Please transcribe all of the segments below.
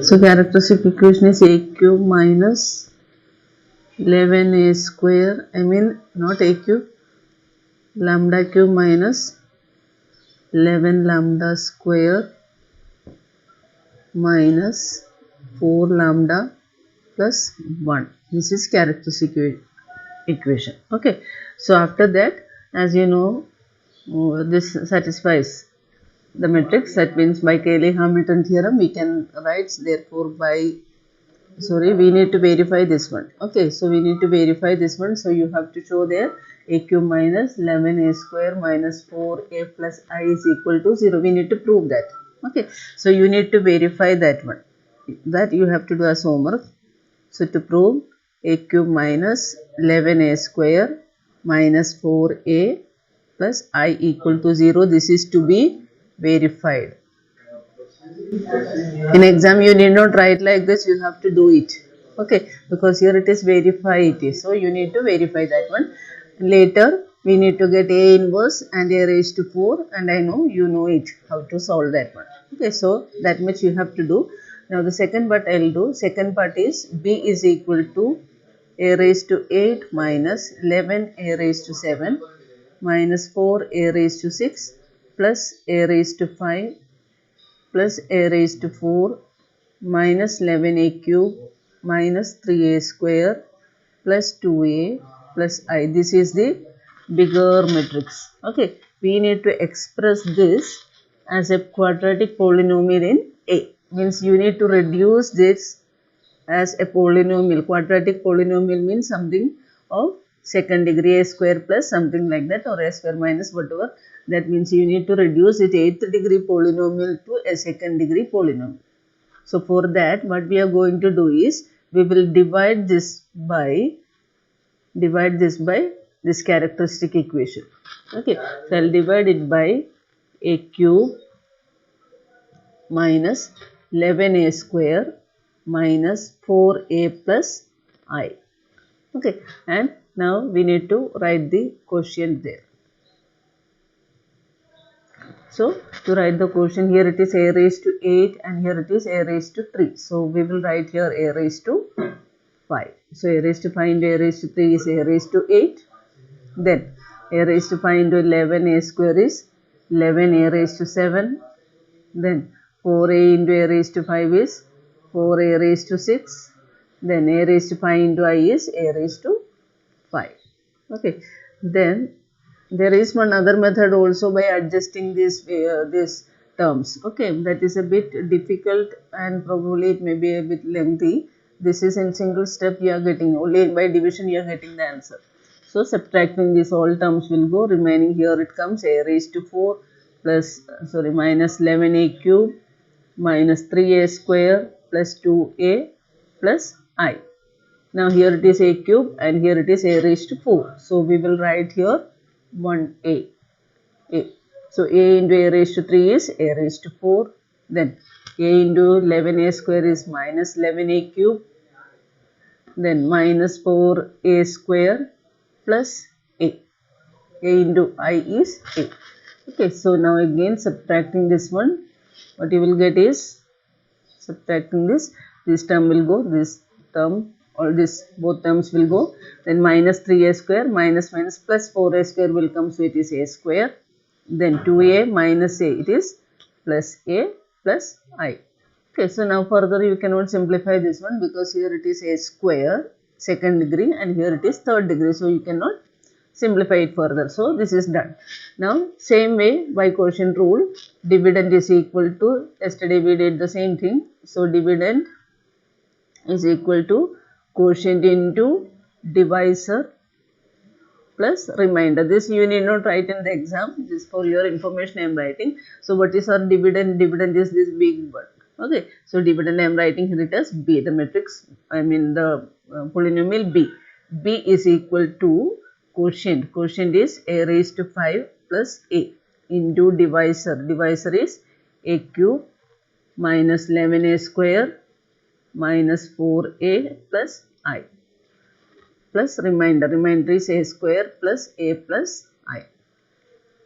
So characteristic equation is a cube minus 11a square, not a cube, lambda cube minus 11 lambda square minus 4 lambda plus 1. This is characteristic equation. Okay, so after that, as you know, this satisfies the matrix. That means by Cayley Hailton theorem we can write, therefore we need to verify this one. Okay, so we need to verify this one. So you have to show there a cube minus 11a square minus 4a plus I is equal to 0. We need to prove that. Okay, so you need to verify that one. That you have to do as homework. So to prove a cube minus 11a square minus 4a plus I equal to 0, this is to be verified. In exam you need not write like this, you have to do it. Okay, because here it is verify it is. So you need to verify that one. Later we need to get a inverse and a raised to 4, and I know you know it how to solve that one. Okay, so that much you have to do. Now the second part I will do. Second part is b is equal to a raised to 8 minus 11 a raised to 7 minus 4 a raised to 6 plus a raised to 5 plus a raised to 4 minus 11a cube minus 3a square plus 2a plus I. This is the bigger matrix. Okay, we need to express this as a quadratic polynomial in A. Means you need to reduce this as a polynomial. Quadratic polynomial means something of second degree, a square plus something like that, or a square minus whatever. That means you need to reduce it 8th degree polynomial to a second degree polynomial. So for that what we are going to do is we will divide this by this characteristic equation. Okay, so I will divide it by a cube minus 11a square minus 4a plus I. Okay, and now we need to write the quotient there. So to write the quotient, here it is a raised to 8 and here it is a raised to 3. So we will write here a raised to 5. So a raised to 5 into a raised to 3 is a raised to 8. Then a raised to 5 into 11 a square is 11 a raised to 7. Then 4a into a raised to 5 is 4a raised to 6. Then a raised to 5 into I is a raised to 5. Okay. Then there is one other method also by adjusting these terms. Okay, that is a bit difficult and probably it may be a bit lengthy. This is in single step you are getting, only by division you are getting the answer. So subtracting these all terms will go, remaining here it comes a raised to 4 plus minus 11a cube minus 3a square plus 2a plus I. Now here it is a cube and here it is a raised to 4. So we will write here 1a. So a into a raised to 3 is a raised to 4. Then a into 11a square is minus 11a cube. Then minus 4a square plus a. A into I is a. Okay, so now again subtracting this one, what you will get is, subtracting this term will go, this term, all this both terms will go. Then minus 3a square minus plus 4a square will come, so it is a square. Then 2a minus a, it is plus a plus I. Okay, so now further you cannot simplify this one because here it is a square second degree and here it is third degree, so you cannot simplify it further. So this is done. Now same way by quotient rule, dividend is equal to, yesterday we did the same thing. So dividend is equal to quotient into divisor plus remainder. This you need not write in the exam, this for your information I am writing. So what is our dividend? Dividend is this big word. Okay, so dividend I am writing here it as b, the matrix, the polynomial b. B is equal to quotient. Quotient is a raised to 5 plus a into divisor. Divisor is a cube minus 11a square minus 4a plus I plus remainder. Remainder is a square plus a plus I.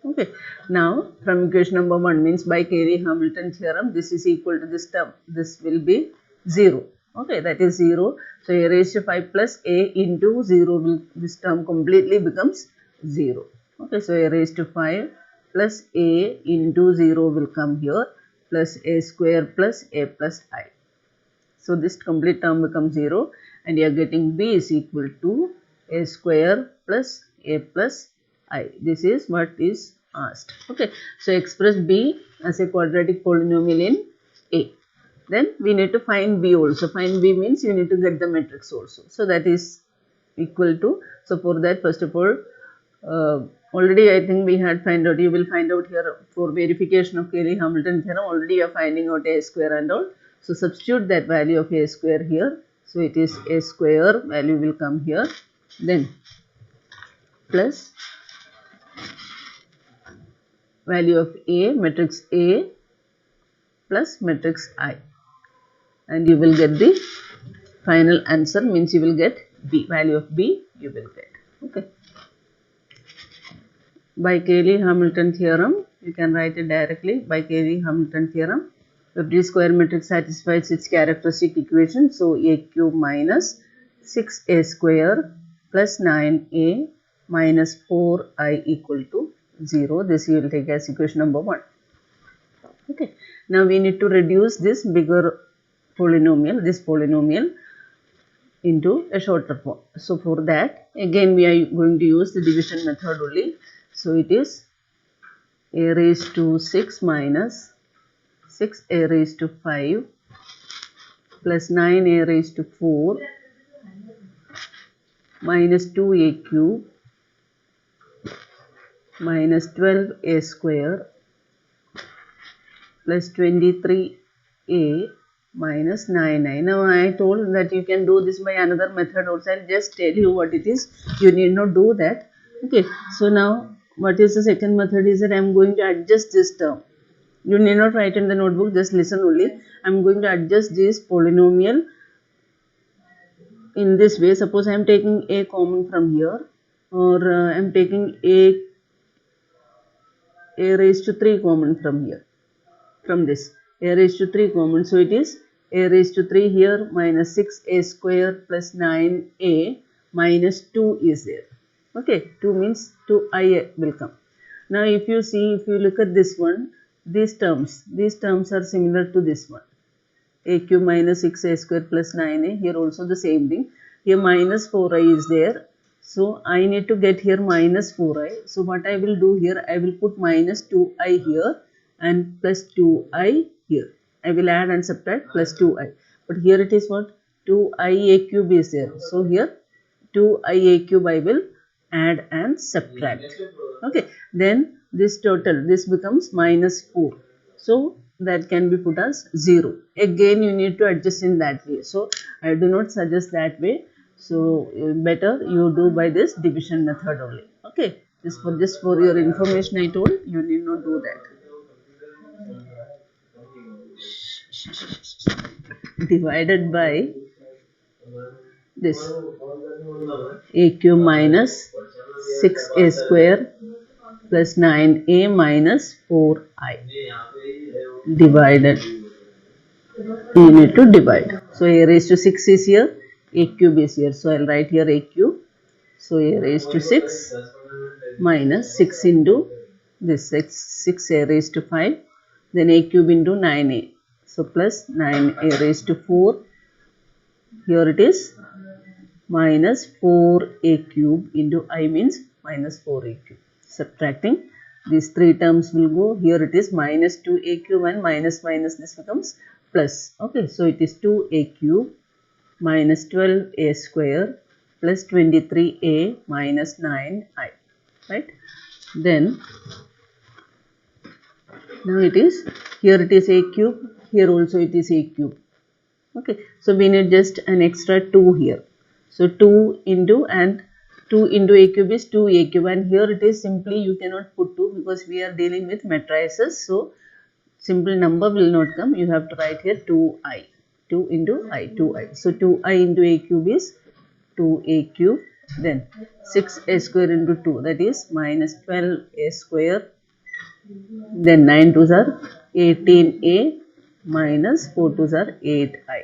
Okay. Now from equation number 1 means by Cayley Hailton theorem, this is equal to this term. This will be 0. Okay, that is 0. So a raised to 5 plus a into 0 will, this term completely becomes 0. Okay, so a raised to 5 plus a into 0 will come here, plus a square plus a plus I. So this complete term becomes 0, and you are getting b is equal to a square plus a plus I. This is what is asked. Okay, so express b as a quadratic polynomial in A. Then we need to find b also. Find b means you need to get the matrix also. So that is equal to, so for that, first of all, already I think we had find out, you will find out here for verification of Cayley Hailton theorem, already you are finding out a square and all. So substitute that value of a square here. So it is a square value will come here. Then plus value of a, matrix A plus matrix I, and you will get the final answer, means you will get b, value of b you will get. Okay. By Cayley Hailton theorem, you can write it directly by Cayley Hailton theorem. Every square matrix satisfies its characteristic equation. So a cube minus 6a square plus 9a minus 4I equal to 0. This you will take as equation number 1. Okay. Now we need to reduce this bigger polynomial, this polynomial, into a shorter form. So for that, again we are going to use the division method only. So it is a raised to 6 minus 6a raised to 5 plus 9a raised to 4 minus 2a cube minus 12a square plus 23a minus 9i. Now I told that you can do this by another method also. I'll just tell you what it is. You need not do that. Okay. So now what is the second method is that I am going to adjust this term. You need not write in the notebook, just listen only. I am going to adjust this polynomial in this way. Suppose I am taking a common from here, or I am taking a raised to 3 common from here, from this a raised to 3 common. So it is a raised to 3 here minus 6a square plus 9a minus 2 is there. Okay, 2 means 2i will come. Now if you see, if you look at this one, these terms are similar to this one. A cube minus 6a square plus 9a, here also the same thing. Here minus 4i is there. So I need to get here minus 4i. So what I will do here, I will put minus 2i here and plus 2i here. I will add and subtract plus 2i. But here it is what? 2ia cube is there. So here 2ia cube I will add and subtract. Okay. Then this total, this becomes minus 4. So that can be put as 0. Again you need to adjust in that way. So I do not suggest that way. So better you do by this division method only. Okay. Just for your information I told, you need not do that. Divided by this a cube minus 6a square plus 9a minus 4i divided. You need to divide. So a raised to 6 is here, a cube is here. So I will write here a cube. So a raised to 6 minus 6 into this 6a raised to 5, then a cube into 9a. So plus 9a raised to 4. Here it is minus 4a cube into I means minus 4a cube. Subtracting, these 3 terms will go. Here it is minus 2a cube and minus this becomes plus. Okay, so it is 2a cube minus 12a square plus 23a minus 9i. Right? Then now it is, here it is a cube, here also it is a cube. Okay, so we need just an extra 2 here. So 2 into a cube is 2a cube, and here it is simply you cannot put 2 because we are dealing with matrices. So simple number will not come. You have to write here 2i. 2 into I, 2i. So 2i into a cube is 2a cube. Then 6a square into 2, that is minus 12a square. Then 9 2s are 18a minus 4 2s are 8i.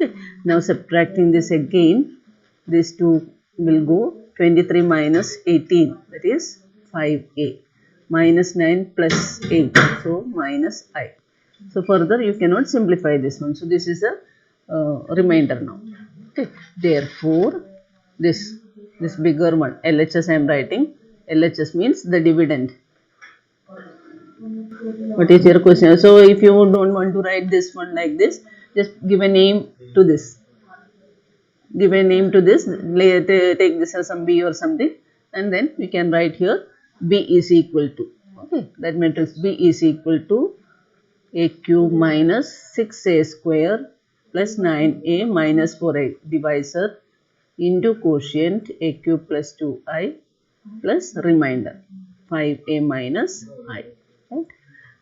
Okay, now subtracting this again, these two will go. 23 minus 18, that is 5a, minus 9 plus 8, so minus I. So further you cannot simplify this one, so this is a remainder now. Okay, therefore this bigger one, LHS I am writing. LHS means the dividend. What is your question? So if you don't want to write this one like this, just give a name to this. Give a name to this. Take this as some B or something, and then we can write here B is equal to. Okay, that matrix B is equal to a cube minus 6a square plus 9a minus 4a divisor into quotient a cube plus 2i plus remainder 5a minus I. Right?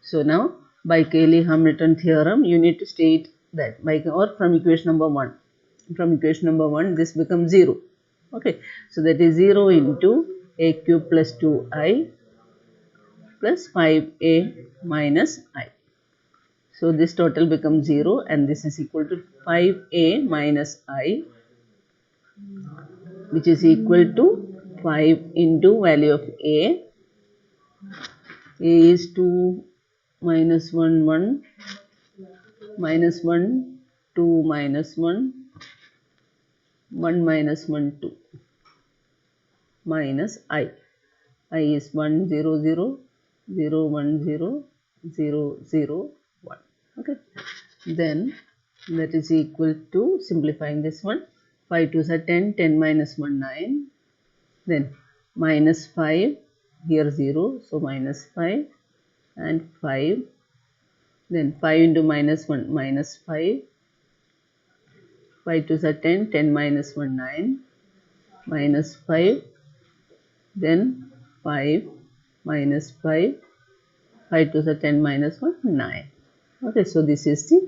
So now by Cayley Hailton theorem you need to state that by or from equation number 1. From equation number 1 this becomes 0. Okay, so that is 0 into a cube plus 2i plus 5a minus I. So this total becomes 0 and this is equal to 5a minus I, which is equal to 5 into value of a. A is 2 minus 1 1 minus 1 2 minus 1 1 minus 1 2 minus I. I is 1 0 0 0 1 0 0 0 1. Okay, then that is equal to, simplifying this one, 5 2s are 10, 10 minus 1 9, then minus 5, here 0, so minus 5 and 5, then 5 into minus 1 minus 5, 5 2s are 10, 10 minus 1 9, minus 5, then 5 minus 5, 5 2s are 10 minus 1 9. Okay, so this is the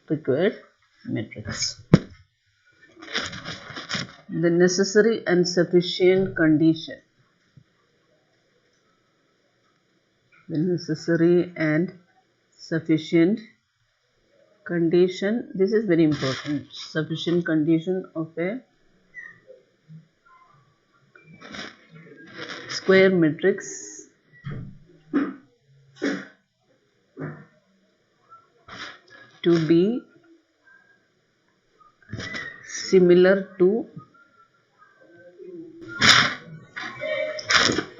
required matrix. The necessary and sufficient condition. The necessary and sufficient condition, this is very important. Sufficient condition of a square matrix to be similar to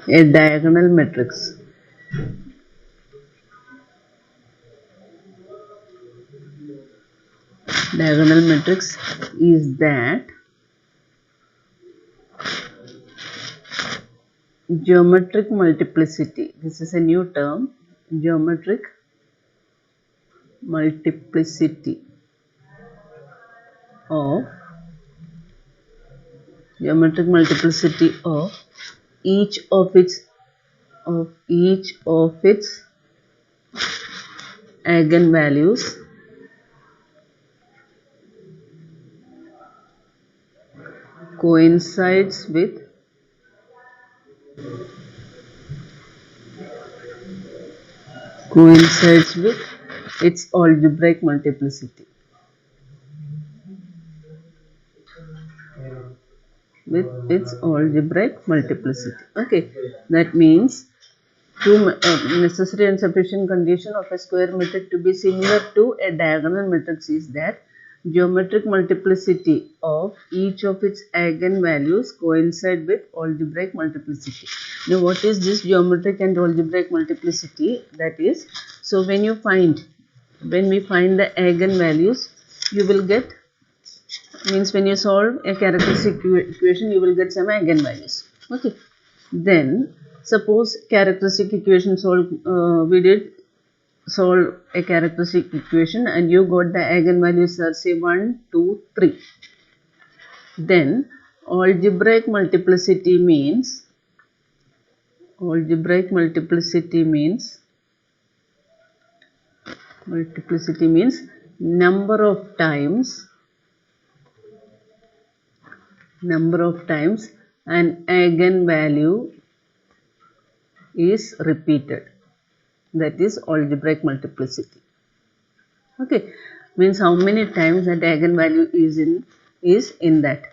a diagonal matrix. Diagonal matrix is that geometric multiplicity, this is a new term, geometric multiplicity of each of its eigenvalues coincides with its algebraic multiplicity. With its algebraic multiplicity. Okay, that means two necessary and sufficient condition of a square matrix to be similar to a diagonal matrix is that geometric multiplicity of each of its eigenvalues coincide with algebraic multiplicity. Now what is this geometric and algebraic multiplicity? That is, so when we find the eigenvalues, you will get, means when you solve a characteristic equation you will get some eigenvalues. Okay, then suppose characteristic equation we did solve a characteristic equation and you got the eigenvalues are say 1 2 3. Then algebraic multiplicity means number of times an eigenvalue is repeated. That is algebraic multiplicity. Okay, means how many times that eigenvalue is in that.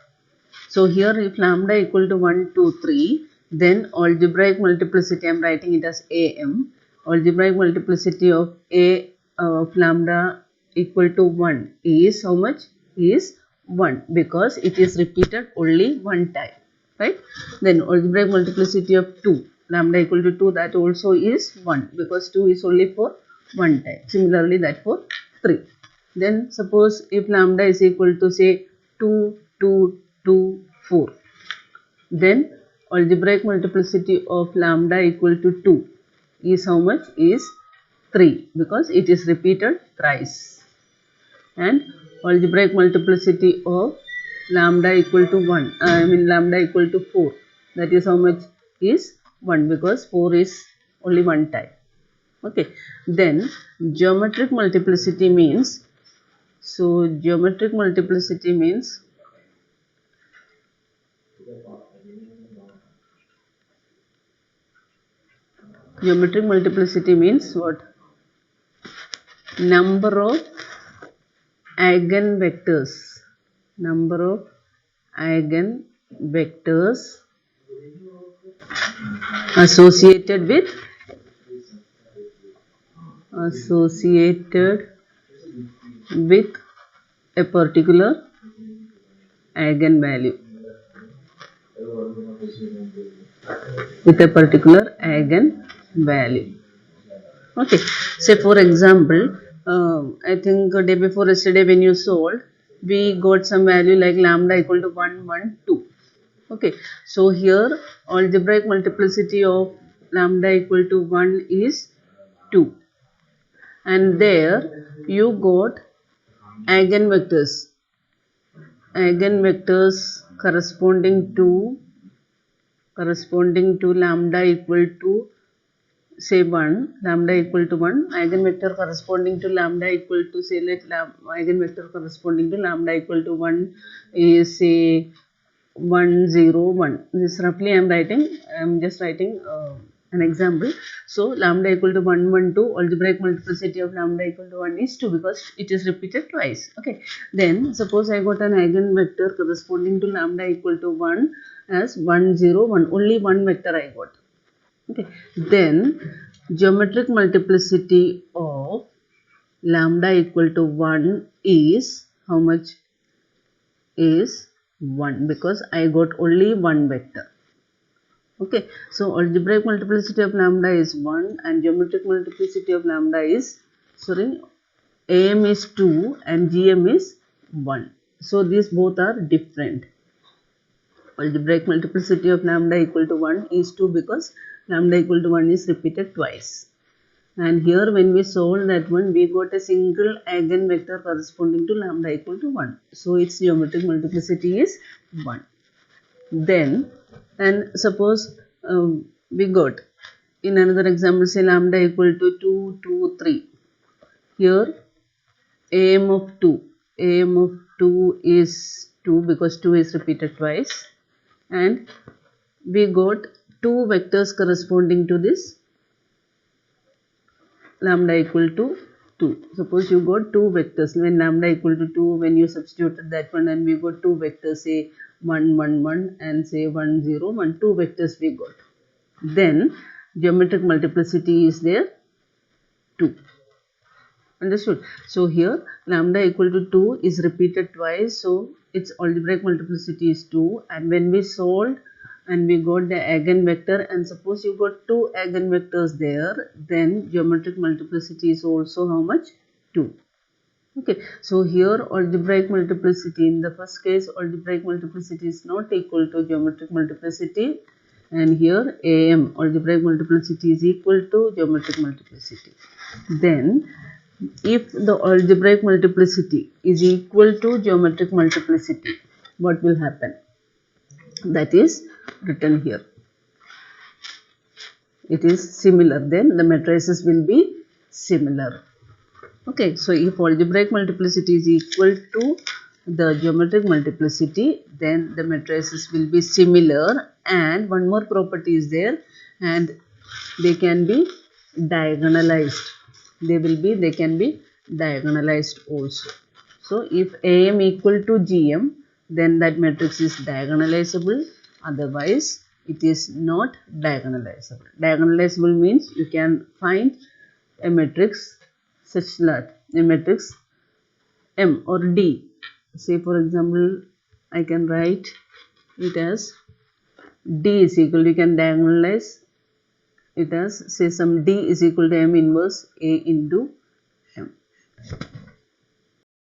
So here if lambda equal to 1, 2, 3, then algebraic multiplicity, I am writing it as AM, algebraic multiplicity of A of lambda equal to 1 is how much? Is 1, because it is repeated only one time, right? Then algebraic multiplicity of 2, lambda equal to 2, that also is 1, because 2 is only for one time. Similarly that for 3. Then suppose if lambda is equal to say 2, 2, 2, 4, then algebraic multiplicity of lambda equal to 2 is how much? Is 3, because it is repeated thrice. And algebraic multiplicity of lambda equal to 1, lambda equal to 4, that is how much? Is 1, because 4 is only one time. Okay, then geometric multiplicity means, so geometric multiplicity means what? Number of eigenvectors. Number of eigenvectors associated with a particular eigenvalue. With a particular eigenvalue. Okay, say for example, I think day before yesterday when you solved, we got some value like lambda equal to 1, 1, 2. Okay, so here algebraic multiplicity of lambda equal to 1 is 2, and there you got eigenvectors corresponding to lambda equal to say 1, lambda equal to 1, eigenvector corresponding to lambda equal to say eigenvector corresponding to lambda equal to 1 is say 1, 0, 1. This roughly I am just writing an example. So lambda equal to 1, 1, 2, algebraic multiplicity of lambda equal to 1 is 2, because it is repeated twice. Okay, then suppose I got an eigenvector corresponding to lambda equal to 1 as 1, 0, 1, only one vector I got. Okay, then geometric multiplicity of lambda equal to 1 is how much? Is 1, because I got only one vector. Okay, so algebraic multiplicity of lambda is 1 and geometric multiplicity of lambda is, AM is 2 and GM is 1. So these both are different. Algebraic multiplicity of lambda equal to 1 is 2, because lambda equal to 1 is repeated twice. And here when we solve that one, we got a single eigenvector corresponding to lambda equal to 1. So its geometric multiplicity is 1. Then, and suppose we got in another example, say lambda equal to 2, 2, 3. Here AM of 2 is 2, because 2 is repeated twice, and we got two vectors corresponding to this lambda equal to 2. Suppose you got two vectors when lambda equal to 2, when you substituted that one, and we got two vectors, say 1, 1, 1 and say 1, 0, 1, two vectors we got. Then geometric multiplicity is there 2. Understood? So here lambda equal to 2 is repeated twice, so its algebraic multiplicity is 2, and when we solved and we got the eigenvector, and suppose you got two eigenvectors there, then geometric multiplicity is also how much? 2. Okay, so here algebraic multiplicity, in the first case algebraic multiplicity is not equal to geometric multiplicity, and here AM algebraic multiplicity is equal to geometric multiplicity. Then if the algebraic multiplicity is equal to geometric multiplicity, what will happen? That is written here. It is similar, then the matrices will be similar. Okay, so if algebraic multiplicity is equal to the geometric multiplicity, then the matrices will be similar, and one more property is there, and they can be diagonalized. They can be diagonalized also. So if AM equal to GM, then that matrix is diagonalizable, otherwise it is not diagonalizable. Diagonalizable means you can find a matrix such that a matrix M or D. Say for example, I can write it as D is equal, you can diagonalize it as, say some D is equal to M inverse A into M.